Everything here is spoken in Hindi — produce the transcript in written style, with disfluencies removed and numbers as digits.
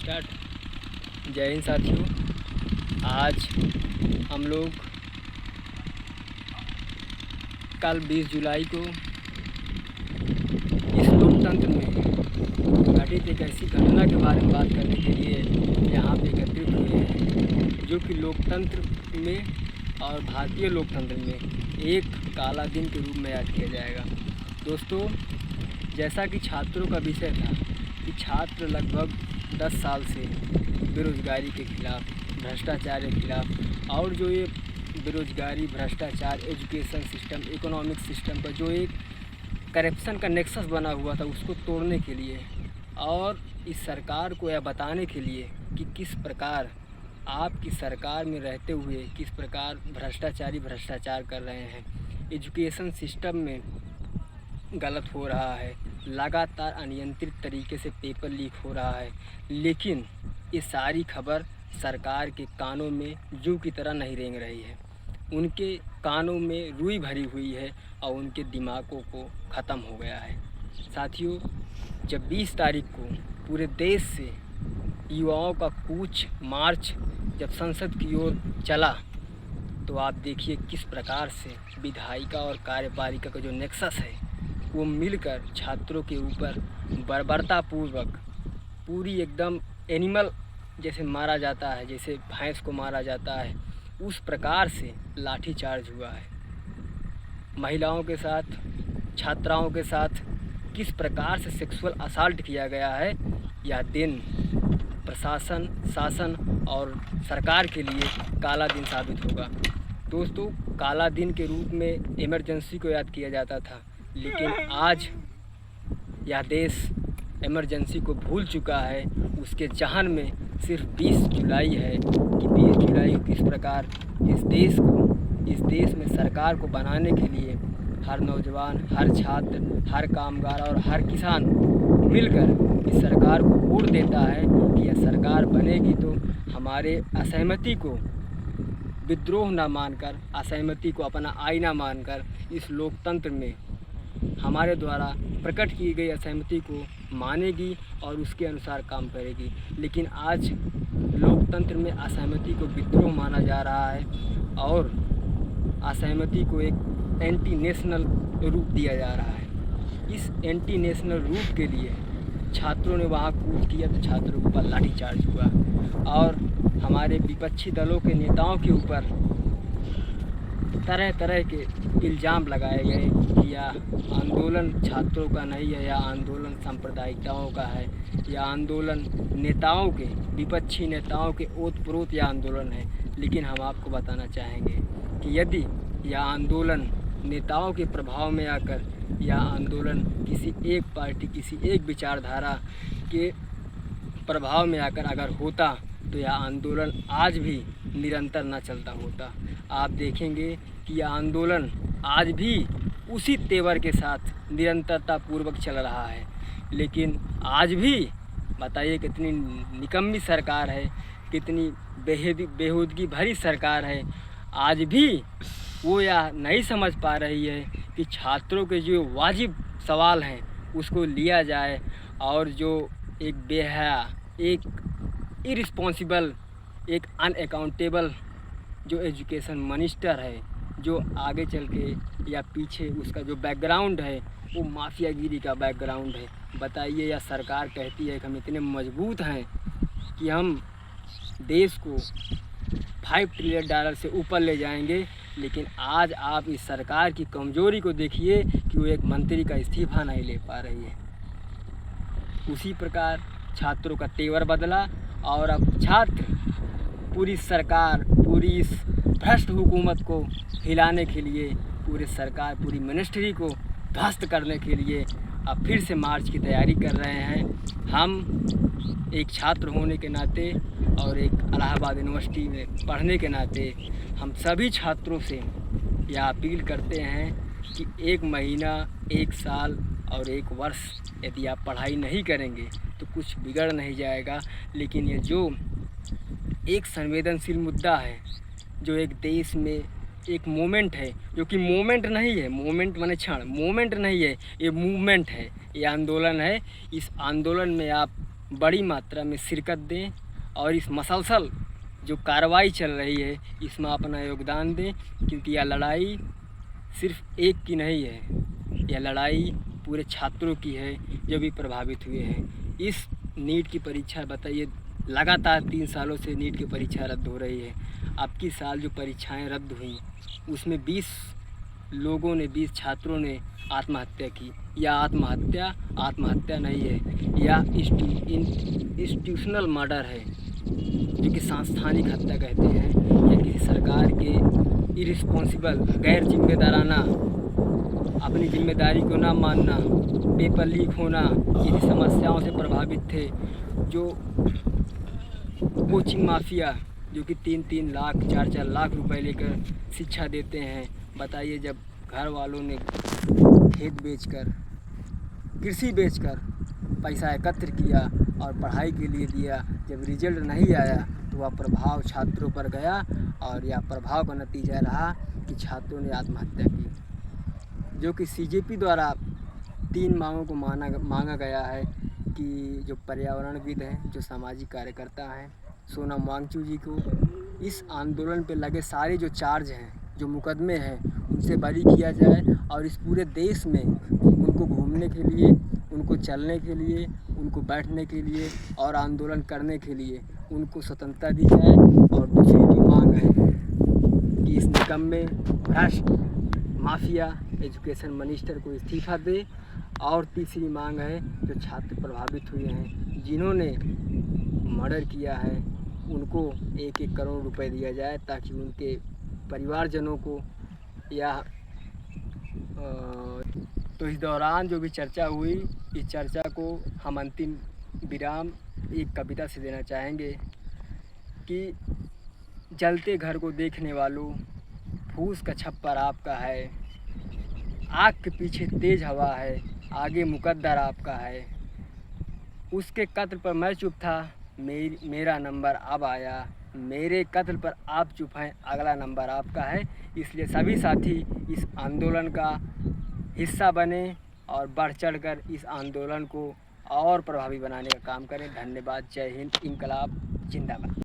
स्टार्ट। जय हिंद साथियों, आज हम लोग कल 20 जुलाई को इस लोकतंत्र में घटित एक ऐसी घटना के बारे में बात करने के लिए यहाँ पे एकत्रित हुए हैं, जो कि लोकतंत्र में और भारतीय लोकतंत्र में एक काला दिन के रूप में याद किया जाएगा। दोस्तों, जैसा कि छात्रों का विषय था कि छात्र लगभग 10 साल से बेरोज़गारी के ख़िलाफ़, भ्रष्टाचार के ख़िलाफ़ और जो ये बेरोज़गारी, भ्रष्टाचार, एजुकेशन सिस्टम, इकोनॉमिक सिस्टम का जो एक करप्शन का नेक्सस बना हुआ था, उसको तोड़ने के लिए और इस सरकार को यह बताने के लिए कि किस प्रकार आपकी सरकार में रहते हुए किस प्रकार भ्रष्टाचार कर रहे हैं। एजुकेशन सिस्टम में गलत हो रहा है, लगातार अनियंत्रित तरीके से पेपर लीक हो रहा है, लेकिन ये सारी खबर सरकार के कानों में जूं की तरह नहीं रेंग रही है। उनके कानों में रुई भरी हुई है और उनके दिमागों को ख़त्म हो गया है। साथियों, जब 20 तारीख को पूरे देश से युवाओं का कूच मार्च जब संसद की ओर चला, तो आप देखिए किस प्रकार से विधायिका और कार्यपालिका का जो नेक्सस है वो मिलकर छात्रों के ऊपर बर्बरतापूर्वक पूरी एकदम एनिमल जैसे मारा जाता है, जैसे भैंस को मारा जाता है, उस प्रकार से लाठीचार्ज हुआ है। महिलाओं के साथ, छात्राओं के साथ किस प्रकार से सेक्सुअल असॉल्ट किया गया है, यह दिन प्रशासन, शासन और सरकार के लिए काला दिन साबित होगा। दोस्तों, काला दिन के रूप में इमरजेंसी को याद किया जाता था, लेकिन आज यह देश इमरजेंसी को भूल चुका है। उसके जहन में सिर्फ 20 जुलाई है कि 20 जुलाई को किस प्रकार इस देश में सरकार को बनाने के लिए हर नौजवान, हर छात्र, हर कामगार और हर किसान मिलकर इस सरकार को वोट देता है कि यह सरकार बनेगी तो हमारे असहमति को विद्रोह न मानकर, असहमति को अपना आईना मानकर इस लोकतंत्र में हमारे द्वारा प्रकट की गई असहमति को मानेगी और उसके अनुसार काम करेगी। लेकिन आज लोकतंत्र में असहमति को विद्रोह माना जा रहा है और असहमति को एक एंटी नेशनल रूप दिया जा रहा है। इस एंटी नेशनल रूप के लिए छात्रों ने वहाँ कूच किया तो छात्रों के ऊपर लाठीचार्ज हुआ और हमारे विपक्षी दलों के नेताओं के ऊपर तरह तरह के इल्ज़ाम लगाए गए कि यह आंदोलन छात्रों का नहीं है, या आंदोलन सांप्रदायिकताओं का है, या आंदोलन नेताओं के, विपक्षी नेताओं के ओत-प्रोत यह आंदोलन है। लेकिन हम आपको बताना चाहेंगे कि यदि यह आंदोलन नेताओं के प्रभाव में आकर, यह आंदोलन किसी एक पार्टी, किसी एक विचारधारा के प्रभाव में आकर अगर होता तो यह आंदोलन आज भी निरंतर न चलता होता। आप देखेंगे कि यह आंदोलन आज भी उसी तेवर के साथ निरंतरता पूर्वक चल रहा है। लेकिन आज भी बताइए कितनी निकम्मी सरकार है, कितनी बेहूदगी भरी सरकार है। आज भी वो यह नहीं समझ पा रही है कि छात्रों के जो वाजिब सवाल हैं उसको लिया जाए और जो एक बेहया, एक इर्रिस्पॉन्सिबल, एक अनअकाउंटेबल जो एजुकेशन मिनिस्टर है, जो आगे चल के या पीछे उसका जो बैकग्राउंड है वो माफियागिरी का बैकग्राउंड है। बताइए, यह सरकार कहती है कि हम इतने मजबूत हैं कि हम देश को $5 ट्रिलियन से ऊपर ले जाएंगे, लेकिन आज आप इस सरकार की कमज़ोरी को देखिए कि वो एक मंत्री का इस्तीफ़ा नहीं ले पा रही है। उसी प्रकार छात्रों का तेवर बदला और अब छात्र पूरी सरकार, पूरी इस भ्रष्ट हुकूमत को हिलाने के लिए, पूरी सरकार, पूरी मिनिस्ट्री को ध्वस्त करने के लिए अब फिर से मार्च की तैयारी कर रहे हैं। हम एक छात्र होने के नाते और एक इलाहाबाद यूनिवर्सिटी में पढ़ने के नाते हम सभी छात्रों से यह अपील करते हैं कि 1 महीना, 1 साल और 1 वर्ष यदि आप पढ़ाई नहीं करेंगे तो कुछ बिगड़ नहीं जाएगा। लेकिन ये जो एक संवेदनशील मुद्दा है, जो एक देश में एक मोमेंट है, जो कि मोमेंट नहीं है, मोमेंट माने क्षण, मोमेंट नहीं है, ये मूवमेंट है, ये आंदोलन है। इस आंदोलन में आप बड़ी मात्रा में शिरकत दें और इस मसलसल जो कार्रवाई चल रही है इसमें अपना योगदान दें, क्योंकि यह लड़ाई सिर्फ एक की नहीं है, यह लड़ाई पूरे छात्रों की है जो भी प्रभावित हुए हैं। इस नीट की परीक्षा बताइए, लगातार 3 सालों से नीट की परीक्षा रद्द हो रही है। अब की साल जो परीक्षाएं रद्द हुई उसमें 20 लोगों ने, 20 छात्रों ने आत्महत्या की। यह आत्महत्या नहीं है, यह इंस्टीट्यूशनल मर्डर है, जो कि सांस्थानिक हत्या कहते हैं। या किसी सरकार के इरिस्पॉन्सिबल, गैर जिम्मेदाराना, अपनी जिम्मेदारी को ना मानना, पेपर लीक होना, किसी समस्याओं से प्रभावित थे, जो कोचिंग माफिया जो कि 3-3 लाख 4-4 लाख रुपए लेकर शिक्षा देते हैं। बताइए, जब घर वालों ने खेत बेचकर, कृषि बेचकर पैसा एकत्र किया और पढ़ाई के लिए दिया, जब रिजल्ट नहीं आया तो वह प्रभाव छात्रों पर गया और यह प्रभाव का नतीजा रहा कि छात्रों ने आत्महत्या की। जो कि सीजेपी द्वारा 3 मांगों को मांगा गया है कि जो पर्यावरणविद हैं, जो सामाजिक कार्यकर्ता हैं, सोनम वांगचुक जी को इस आंदोलन पे लगे सारे जो चार्ज हैं, जो मुकदमे हैं, उनसे बरी किया जाए और इस पूरे देश में उनको घूमने के लिए, उनको चलने के लिए, उनको बैठने के लिए और आंदोलन करने के लिए उनको स्वतंत्रता दी जाए। और दूसरी जो मांग है कि इस निकम्मे भ्रष्ट माफिया एजुकेशन मिनिस्टर को इस्तीफ़ा दे। और तीसरी मांग है, जो छात्र प्रभावित हुए हैं, जिन्होंने मर्डर किया है, उनको 1-1 करोड़ रुपए दिया जाए, ताकि उनके परिवारजनों को या तो इस दौरान जो भी चर्चा हुई, इस चर्चा को हम अंतिम विराम एक कविता से देना चाहेंगे कि जलते घर को देखने वालों, फूस का छप्पर आपका है, आग के पीछे तेज हवा है, आगे मुकद्दर आपका है। उसके कत्ल पर मैं चुप था, मेरा नंबर अब आया, मेरे कत्ल पर आप चुप हैं, अगला नंबर आपका है। इसलिए सभी साथी इस आंदोलन का हिस्सा बने और बढ़ चढ़कर इस आंदोलन को और प्रभावी बनाने का काम करें। धन्यवाद। जय हिंद। इंकलाब जिंदाबाद।